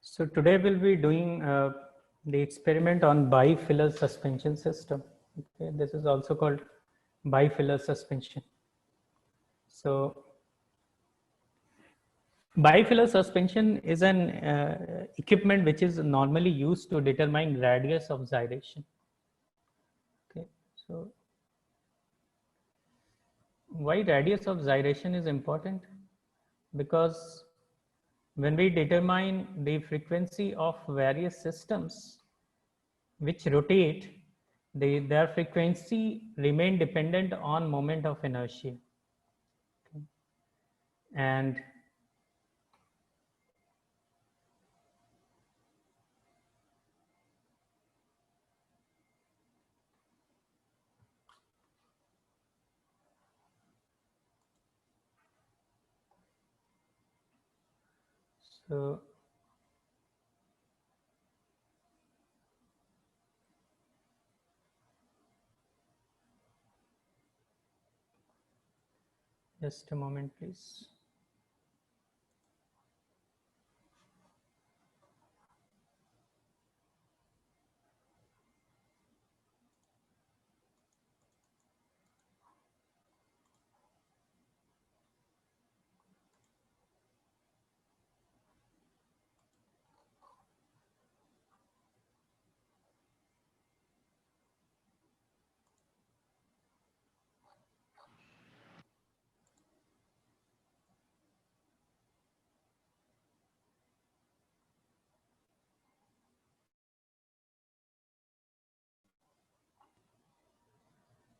So today we'll be doing the experiment on bifiller suspension system. Okay, this is also called bifiller suspension. So bifiller suspension is an equipment which is normally used to determine radius of gyration. Okay, so why radius of gyration is important? Because when we determine the frequency of various systems which rotate, their frequency remain dependent on moment of inertia. Okay. And so just a moment, please.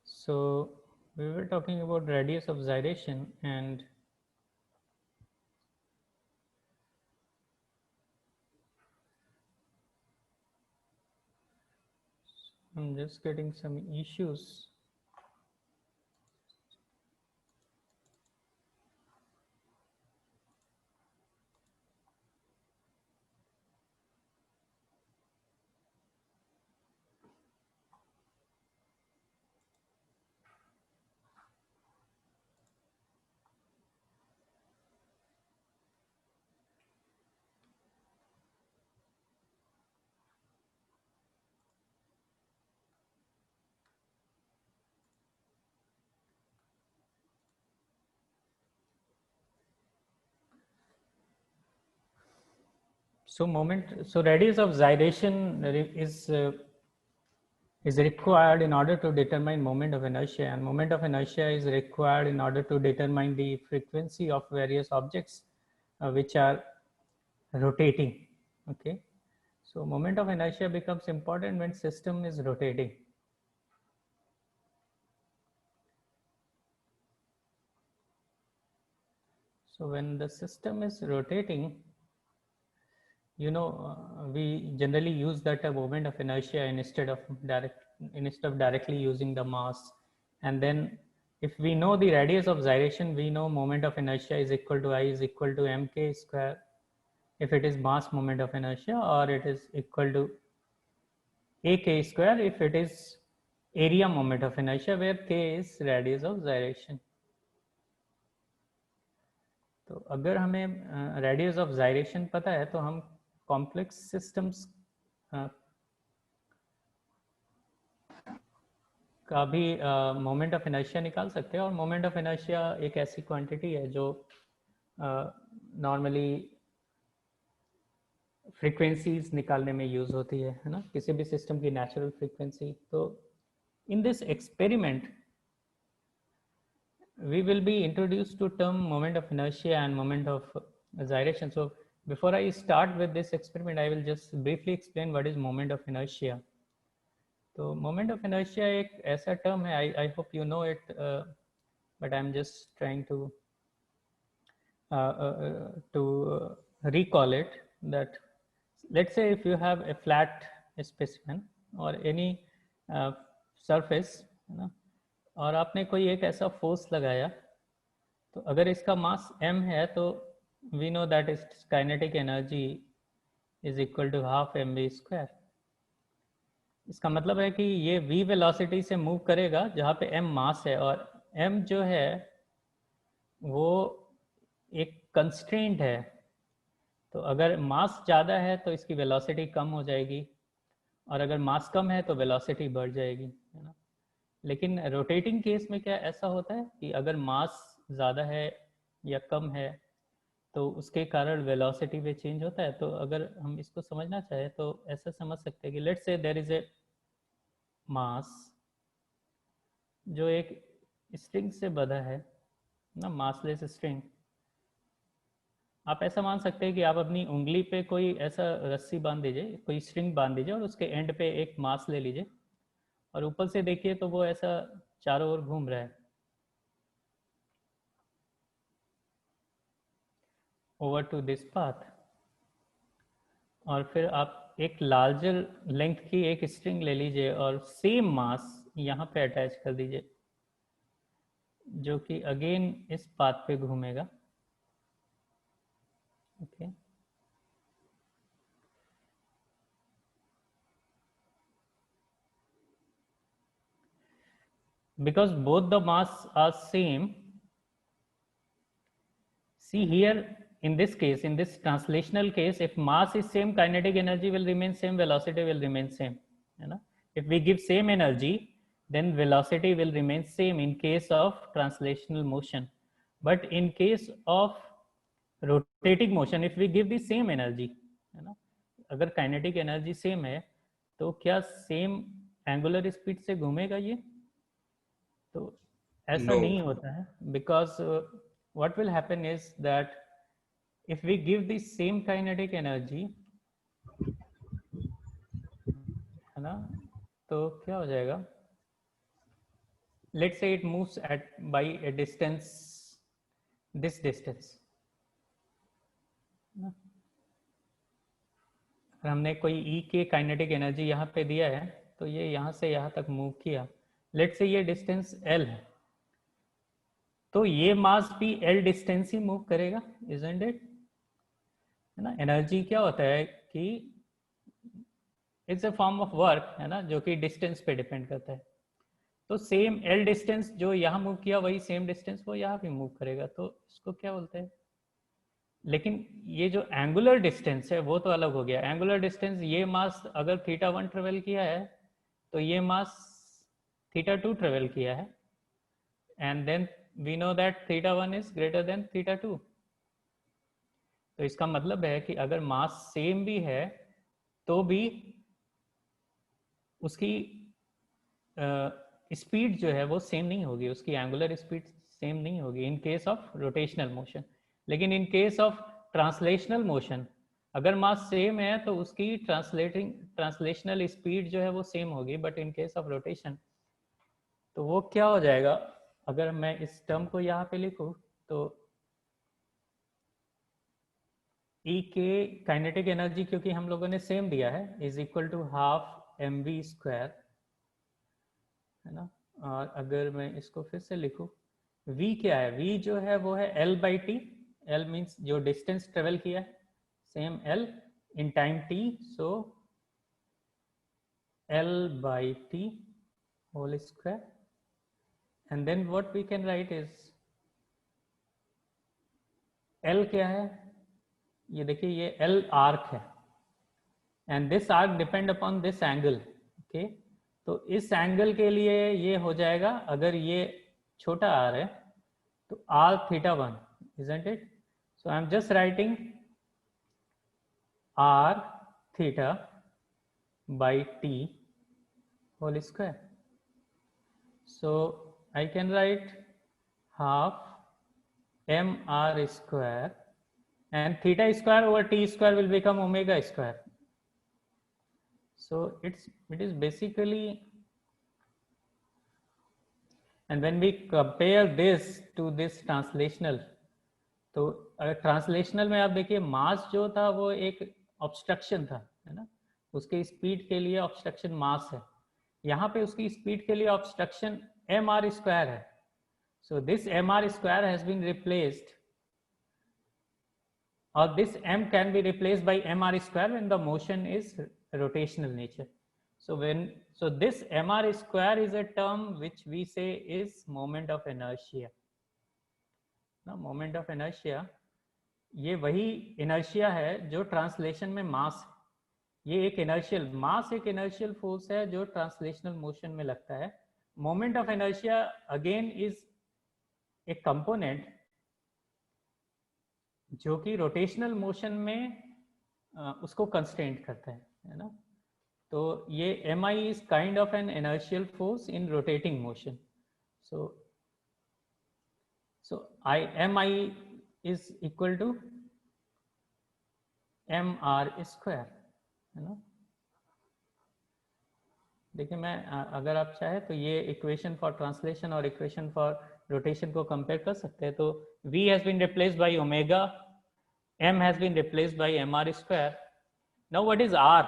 So we were talking about radius of gyration, and I'm just getting some issues. So radius of gyration is required in order to determine moment of inertia, and moment of inertia is required in order to determine the frequency of various objects which are rotating. Okay, so moment of inertia becomes important when system is rotating. So when the system is rotating, we generally use that moment of inertia instead of directly using the mass. And then if we know the radius of gyration, we know moment of inertia is equal to I is equal to mk square if it is mass moment of inertia, or it is equal to ak square if it is area moment of inertia, where k is radius of gyration. तो अगर हमें radius of gyration पता है तो हम complex systems का भी moment of inertia निकाल सकते हैं, और मोमेंट ऑफ इनर्शिया एक ऐसी क्वांटिटी है जो नॉर्मली फ्रीक्वेंसीज निकालने में यूज होती है ना, किसी भी सिस्टम की नेचुरल फ्रीक्वेंसी. तो इन this experiment we will be introduced to term moment of inertia and moment of gyration. So before I start with this experiment, I will just briefly explain what is moment of inertia. तो moment of inertia एक ऐसा term है, I hope you know it, but I'm just trying to recall it, that let's say if you have a flat specimen or any surface, है ना, और आपने कोई एक ऐसा फोर्स लगाया, तो अगर इसका मास m है तो we know that is kinetic energy is equal to half mv square. इसका मतलब है कि ये v वेलोसिटी से मूव करेगा जहाँ पे m मास है, और m जो है वो एक कंस्ट्रेंट है. तो अगर मास ज़्यादा है तो इसकी वेलोसिटी कम हो जाएगी, और अगर मास कम है तो वेलोसिटी बढ़ जाएगी, है ना। लेकिन रोटेटिंग केस में क्या ऐसा होता है कि अगर मास ज़्यादा है या कम है तो उसके कारण वेलोसिटी में चेंज होता है। तो अगर हम इसको समझना चाहें तो ऐसा समझ सकते हैं कि let's say there is a मास जो एक स्ट्रिंग से बंधा है ना, मासलेस स्ट्रिंग। आप ऐसा मान सकते हैं कि आप अपनी उंगली पे कोई ऐसा रस्सी बांध दीजिए, कोई स्ट्रिंग बांध दीजिए, और उसके एंड पे एक मास ले लीजिए, और ऊपर से देखिए तो वो ऐसा चारों ओर घूम रहा है ओवर टू दिस पाथ। और फिर आप एक लार्जर लेंथ की एक स्ट्रिंग ले लीजिए और सेम मास यहाँ पे अटैच कर दीजिए, जो कि अगेन इस पाथ पे घूमेगा। Okay, because both the mass are same. See here, in this case, in this translational case, if mass is same, kinetic energy will remain same, velocity will remain same, है ना। If we give same energy, then velocity will remain same in case of translational motion. But in case of rotating motion, if we give the same energy, है ना, अगर kinetic energy same है तो क्या same angular speed से घूमेगा ये? तो ऐसा No. नहीं होता है, because what will happen is that if we give the same kinetic energy, है ना, तो क्या हो जाएगा, let's say it moves at by a distance, this distance, अगर हमने कोई E के काइनेटिक एनर्जी यहाँ पे दिया है तो ये यहाँ से यहाँ तक मूव किया, लेट्स से ये डिस्टेंस L है, तो ये मास भी L डिस्टेंस ही मूव करेगा, इजंट इट, है ना। एनर्जी क्या होता है कि it's a form of work, है ना, जो कि डिस्टेंस पे डिपेंड करता है। तो सेम L डिस्टेंस जो यहाँ मूव किया वही सेम डिस्टेंस वो यहाँ भी मूव करेगा, तो इसको क्या बोलते हैं। लेकिन ये जो एंगुलर डिस्टेंस है वो तो अलग हो गया। एंगुलर डिस्टेंस, ये मास अगर θ1 ट्रेवल किया है तो ये मास θ2 ट्रेवल किया है, and then we know that θ1 is greater than θ2। तो इसका मतलब है कि अगर मास सेम भी है तो भी उसकी स्पीड जो है वो सेम नहीं होगी, उसकी एंगुलर स्पीड सेम नहीं होगी in case of rotational motion. लेकिन in case of translational motion, अगर मास सेम है तो उसकी ट्रांसलेशनल स्पीड जो है वो सेम होगी, but in case of rotation तो वो क्या हो जाएगा, अगर मैं इस टर्म को यहाँ पे लिखूँ तो E के काइनेटिक एनर्जी, क्योंकि हम लोगों ने सेम दिया है, is equal to half mv square, है ना। और अगर मैं इसको फिर से लिखूं, v क्या है, v जो है वो है L by T. L means जो डिस्टेंस ट्रेवल किया है, same L in time t, so L by T whole square, and then what we can write is L क्या है, ये देखिए ये L आर्क है, and this arc depend upon this angle. Okay, तो इस एंगल के लिए ये हो जाएगा, अगर ये छोटा r है तो r θ1, isn't it? So I am just writing r theta by t whole square. So I can write half mr square, and theta square over t square will become omega square. So it is basically, and when we compare this to this translational, तो अगर translational में आप देखिए मास जो था वो एक obstruction था, है ना, उसके स्पीड के लिए ऑब्स्ट्रक्शन मास है, यहाँ पे उसकी स्पीड के लिए ऑब्स्ट्रक्शन एम आर स्क्वायर है। So this M R square has been replaced, और this m can be replaced by mr square when the motion is rotational nature. So this mr square is a term which we say is moment of inertia. Now moment of inertia ये वही inertia है जो translation में मास, ये एक inertial मास, एक inertial force है जो ट्रांसलेशनल मोशन में लगता है. Moment of inertia again is एक कंपोनेंट जो कि रोटेशनल मोशन में उसको कंस्ट्रेंट करता है ना. तो ये M I is kind of an inertial force in rotating motion. so I mi is equal to mr square, है ना. देखिए मैं अगर आप चाहे तो ये इक्वेशन फॉर ट्रांसलेशन और इक्वेशन फॉर रोटेशन को कंपेयर कर सकते हैं. तो v has been replaced by omega, m has been replaced by mr square. Now what is r?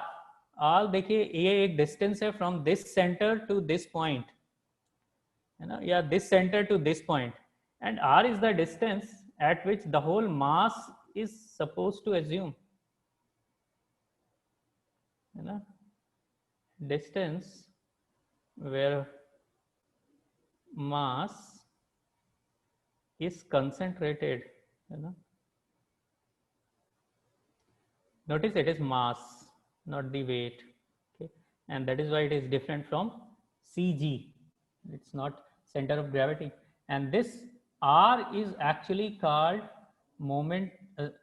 r देखिए ये एक डिस्टेंस है from this centre to this point, है ना, या this centre to this point, and r is the distance at which the whole mass is supposed to assume, है ना, distance where mass is concentrated, है ना. Notice it is mass, not the weight, okay, and that is why it is different from CG. It's not center of gravity, and this R is actually called moment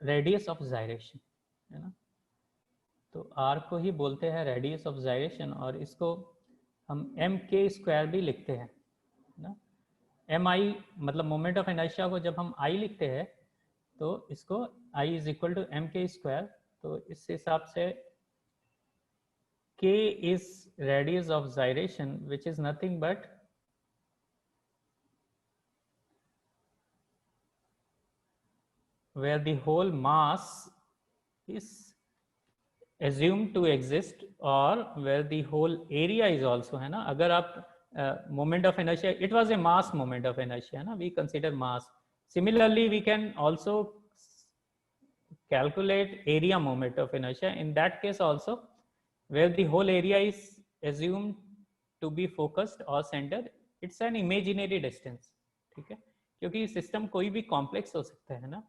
radius of gyration, है ना. तो R को ही बोलते हैं radius of gyration, और इसको हम M के स्क्वायर भी लिखते हैं ना. एम आई मतलब मोमेंट ऑफ इनर्शिया को जब हम आई लिखते हैं तो इसको I is equal to M के स्क्वायर. तो इस हिसाब से के is radius of gyration which is nothing but where the whole mass is assumed to exist or where the whole area is also, है ना. अगर आप moment of inertia, it was a mass moment of inertia, है ना, we consider mass. Similarly we can also calculate area moment of inertia. In that case also, where the whole area is assumed to be focused or centered, it's an imaginary distance, ठीक है, क्योंकि system कोई भी complex हो सकता है ना.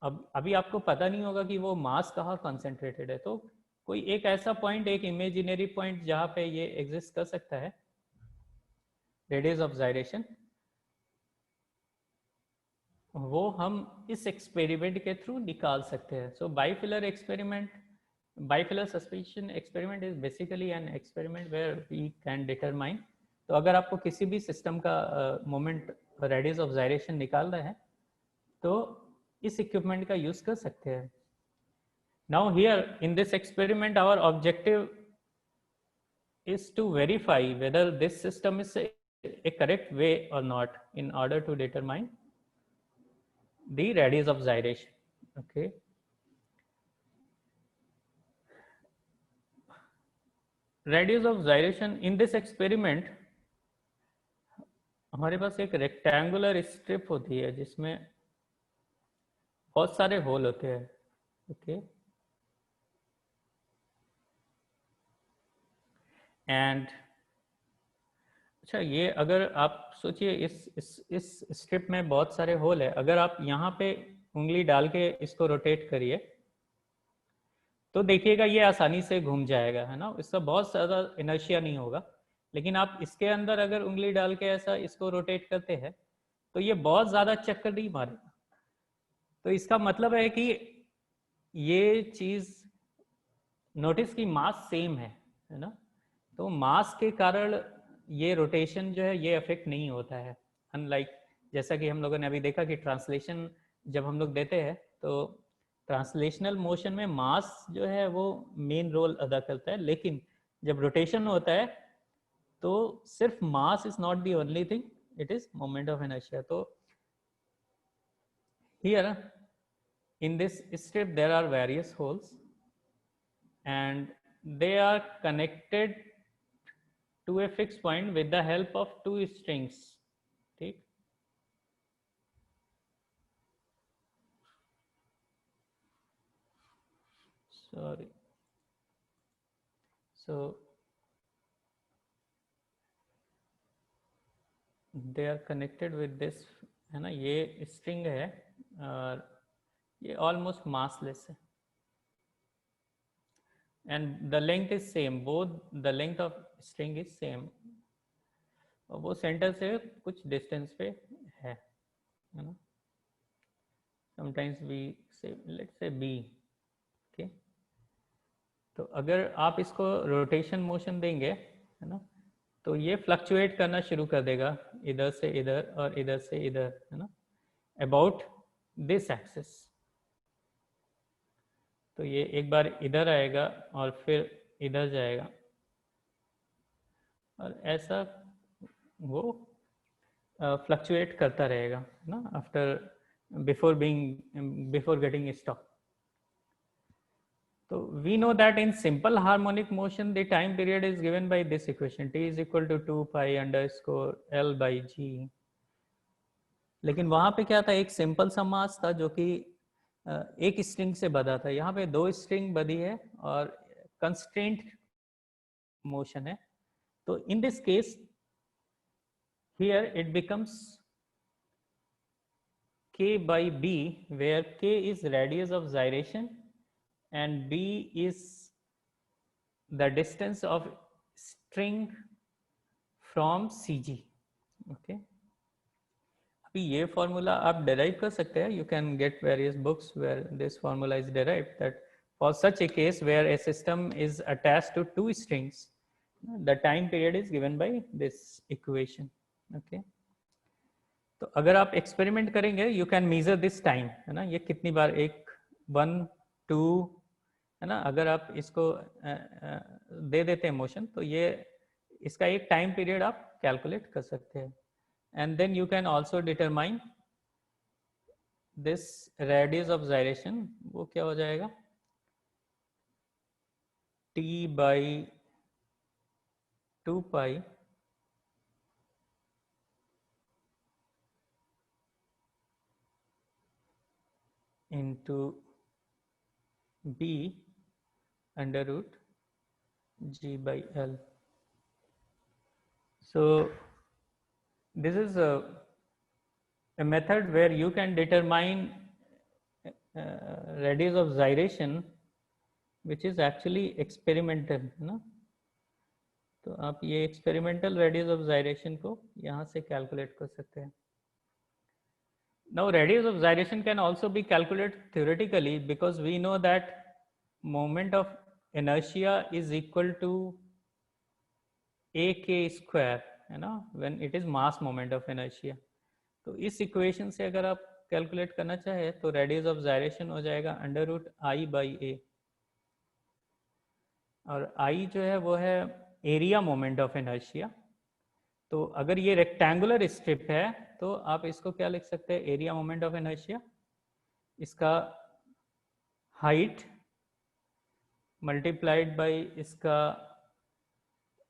अब अभी आपको पता नहीं होगा कि वो मास कहाँ कंसेंट्रेटेड है, तो कोई एक ऐसा पॉइंट, एक इमेजिनरी पॉइंट जहाँ पे ये एग्जिस्ट कर सकता है, रेडियस ऑफ जायरेशन, वो हम इस एक्सपेरिमेंट के थ्रू निकाल सकते हैं. So bifilar experiment, bifilar suspension experiment is basically an experiment where we can determine. तो अगर आपको किसी भी सिस्टम का मोमेंट रेडियस ऑफ जायरेशन निकालना है तो इस इक्विपमेंट का यूज कर सकते हैं. Now here in this experiment our objective is to verify whether this system is a correct way or not in order to determine the radius of gyration. Okay, radius of gyration in this experiment हमारे पास एक rectangular strip होती है जिसमें बहुत सारे whole होते हैं. Okay, and अच्छा, ये अगर आप सोचिए इस स्ट्रिप में बहुत सारे होल है, अगर आप यहाँ पे उंगली डाल के इसको रोटेट करिए तो देखिएगा ये आसानी से घूम जाएगा, है ना, इसका बहुत ज़्यादा इनर्शिया नहीं होगा. लेकिन आप इसके अंदर अगर उंगली डाल के ऐसा इसको रोटेट करते हैं तो ये बहुत ज़्यादा चक्कर नहीं मारेगा. तो इसका मतलब है कि ये चीज़ नोटिस की मास सेम है ना, तो मास के कारण ये रोटेशन जो है ये अफेक्ट नहीं होता है. अनलाइक जैसा कि हम लोगों ने अभी देखा कि ट्रांसलेशन जब हम लोग देते हैं तो ट्रांसलेशनल मोशन में मास जो है वो मेन रोल अदा करता है, लेकिन जब रोटेशन होता है तो सिर्फ mass is not the only thing, it is moment of inertia. तो here in this strip there are various holes and they are connected to a fixed point with the help of two strings. ठीक, sorry, so they are connected with this, है ना, ये string है और ये almost massless है and the length is same, both the length of string is same, और वो सेंटर से कुछ डिस्टेंस पे है ना. समटाइम्स वी से लेट्स से बी. ओके, तो अगर आप इसको रोटेशन मोशन देंगे है ना, तो ये फ्लक्चुएट करना शुरू कर देगा इधर से इधर और इधर से इधर, है ना, अबाउट दिस एक्सिस. तो ये एक बार इधर आएगा और फिर इधर जाएगा, और ऐसा वो फ्लक्चुएट करता रहेगा ना after before getting stop. So we know that in simple harmonic motion, the time period is given by this equation, t is equal to 2 pi underscore L by G. लेकिन वहाँ पे क्या था, एक सिंपल सा मास था जो कि एक स्ट्रिंग से बधा था. यहाँ पे दो स्ट्रिंग बधी है और कंस्ट्रेंट मोशन है. तो in this case here it becomes k by b, where k is radius of gyration and b is the distance of string from CG. Okay, अभी ये फॉर्मूला आप डेराइव कर सकते हैं. You can get various books where this formula is derived, that for such a case where a system is attached to two strings, the time period is given by this equation. Okay, तो अगर आप experiment करेंगे you can measure this time, है ना, ये कितनी बार, एक 1 2, है ना. अगर आप इसको दे देते हैं मोशन, तो ये इसका एक टाइम पीरियड आप कैलकुलेट कर सकते हैं. And then you can also determine this radius of gyration. वो क्या हो जाएगा, t by 2 pi into b under root g by L. So this is a method where you can determine radius of gyration which is actually experimental, है ना. तो आप ये experimental radius of gyration को यहाँ से कैलकुलेट कर सकते हैं. Now radius of gyration can also be calculated theoretically, because we know that moment of inertia is equal to ak square, है ना, when it is mass moment of inertia. तो इस इक्वेशन से अगर आप कैलकुलेट करना चाहे तो रेडियस ऑफ gyration हो जाएगा अंडर रूट आई बाई ए, और आई जो है वो है एरिया मोमेंट ऑफ इनर्शिया. तो अगर ये रेक्टेंगुलर स्ट्रिप है तो आप इसको क्या लिख सकते हैं, एरिया मोमेंट ऑफ इनर्शिया, इसका हाइट मल्टीप्लाइड बाय इसका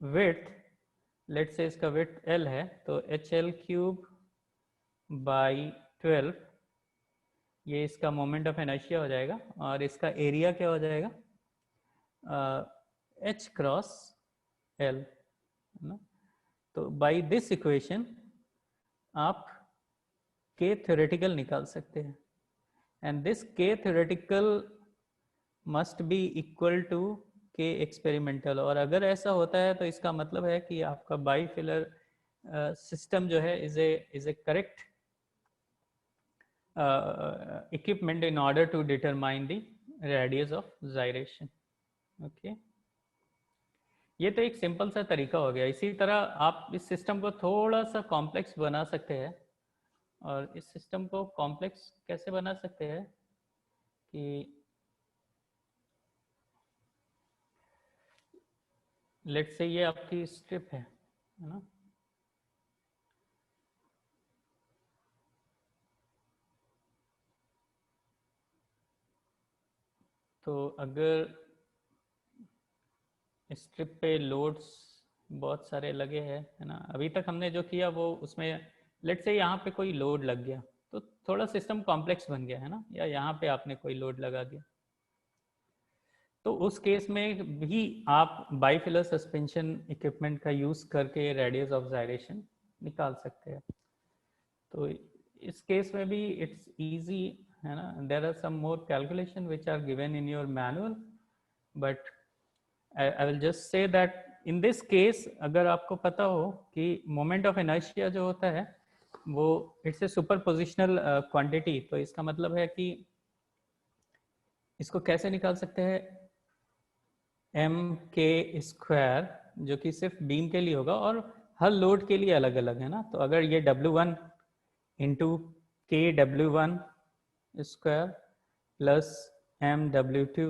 विड्थ. लेट्स से इसका विड्थ एल है, तो एच एल क्यूब बाई 12, ये इसका मोमेंट ऑफ इनर्शिया हो जाएगा, और इसका एरिया क्या हो जाएगा, एच क्रॉस एल, है ना. तो बाय दिस इक्वेशन आप के थ्योरेटिकल निकाल सकते हैं, and this K theoretical must be equal to K experimental. और अगर ऐसा होता है तो इसका मतलब है कि आपका बाईफिलर सिस्टम जो है is A correct equipment in order to determine the radius of gyration. Okay, ये तो एक सिंपल सा तरीका हो गया. इसी तरह आप इस सिस्टम को थोड़ा सा कॉम्प्लेक्स बना सकते हैं, और इस सिस्टम को कॉम्प्लेक्स कैसे बना सकते हैं कि लेट्स से ये आपकी स्ट्रिप है ना, तो अगर स्ट्रिप पे लोड्स बहुत सारे लगे हैं, है ना, अभी तक हमने जो किया वो उसमें लेट्स से यहाँ पे कोई लोड लग गया तो थोड़ा सिस्टम कॉम्प्लेक्स बन गया, है ना, या यहाँ पे आपने कोई लोड लगा दिया, तो उस केस में भी आप बाईफिलर सस्पेंशन इक्विपमेंट का यूज करके रेडियस ऑफ gyration निकाल सकते हैं. तो इस केस में भी इट्स इजी है ना. There are some more calculation which are given in your manual, but I will just say that in this case अगर आपको पता हो कि moment of inertia जो होता है वो it's a superpositional quantity, तो इसका मतलब है कि इसको कैसे निकाल सकते हैं, एम के स्क्वायर जो कि सिर्फ बीम के लिए होगा और हर लोड के लिए अलग अलग है ना. तो अगर ये W1 इंटू के W1 square plus M W2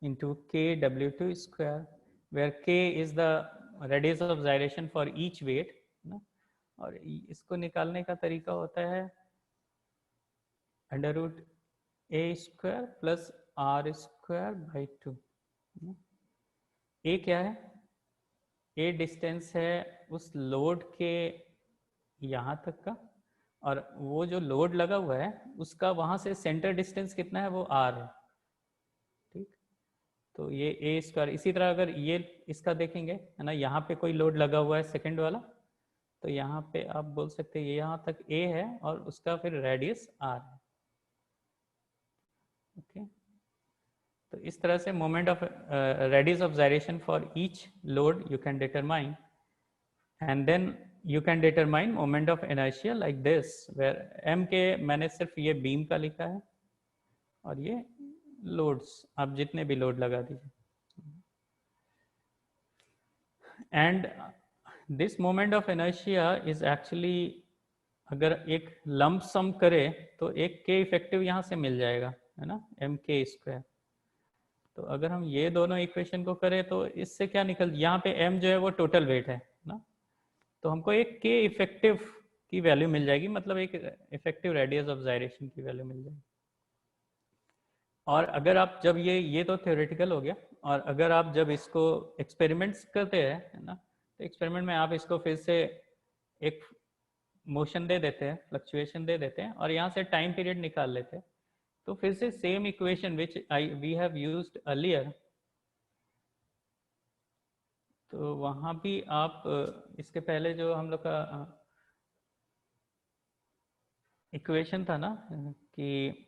into K W2 square, where K is the radius of gyration for each weight ना. और इसको निकालने का तरीका होता है under root A square plus R square by 2. A क्या है, ए डिस्टेंस है उस लोड के यहाँ तक का, और वो जो लोड लगा हुआ है उसका वहाँ से सेंटर डिस्टेंस कितना है, वो आर है. ठीक, तो ये ए स्क्वायर. इसी तरह अगर ये इसका देखेंगे है ना, यहाँ पे कोई लोड लगा हुआ है सेकंड वाला, तो यहाँ पे आप बोल सकते हैं ये यहाँ तक ए है और उसका फिर रेडियस आर है. ओके, तो इस तरह से moment of radius of gyration for each load you can determine, and then you can determine moment of inertia like this, where m के मैंने सिर्फ ये बीम का लिखा है और ये लोड्स आप जितने भी लोड लगा दीजिए. And this moment of inertia is actually, अगर एक लंप सम करे तो एक के इफेक्टिव यहाँ से मिल जाएगा है ना, एम के स्क्वायर. तो अगर हम ये दोनों इक्वेशन को करें तो इससे क्या निकल, यहाँ पे एम जो है वो टोटल वेट है ना, तो हमको एक के इफेक्टिव की वैल्यू मिल जाएगी, मतलब एक इफेक्टिव रेडियस ऑफ जायरेशन की वैल्यू मिल जाएगी. और अगर आप जब ये तो थ्योरेटिकल हो गया, और अगर आप जब इसको एक्सपेरिमेंट्स करते हैं है ना, तो एक्सपेरिमेंट में आप इसको फिर से एक मोशन दे देते हैं, फ्लक्चुएशन दे देते हैं, और यहाँ से टाइम पीरियड निकाल लेते हैं, तो फिर से same equation which we have used earlier, तो वहाँ भी आप इसके पहले जो हम लोग का इक्वेशन था ना कि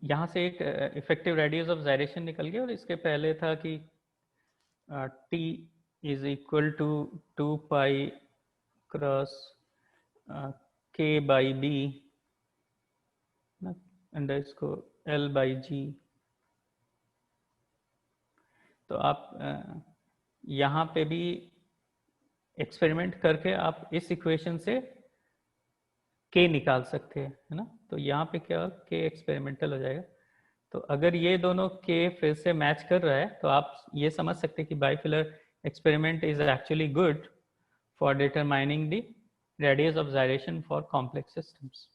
यहाँ से एक इफेक्टिव रेडियस ऑफ जायरेशन निकल गया, और इसके पहले था कि T is equal to 2 pi cross K by B under इसको एल बाई जी. तो आप यहाँ पे भी एक्सपेरिमेंट करके आप इस इक्वेशन से के निकाल सकते हैं है ना. तो यहाँ पे क्या के एक्सपेरिमेंटल हो जाएगा. तो अगर ये दोनों के फिर से मैच कर रहा है तो आप ये समझ सकते हैं कि bifilar experiment is actually good for determining the radius of gyration for complex systems.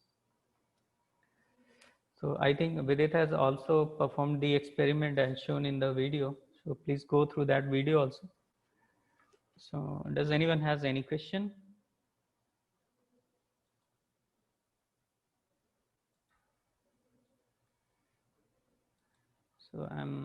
So I think Vidit has also performed the experiment and shown in the video. So please go through that video also. So does anyone has any question? So I'm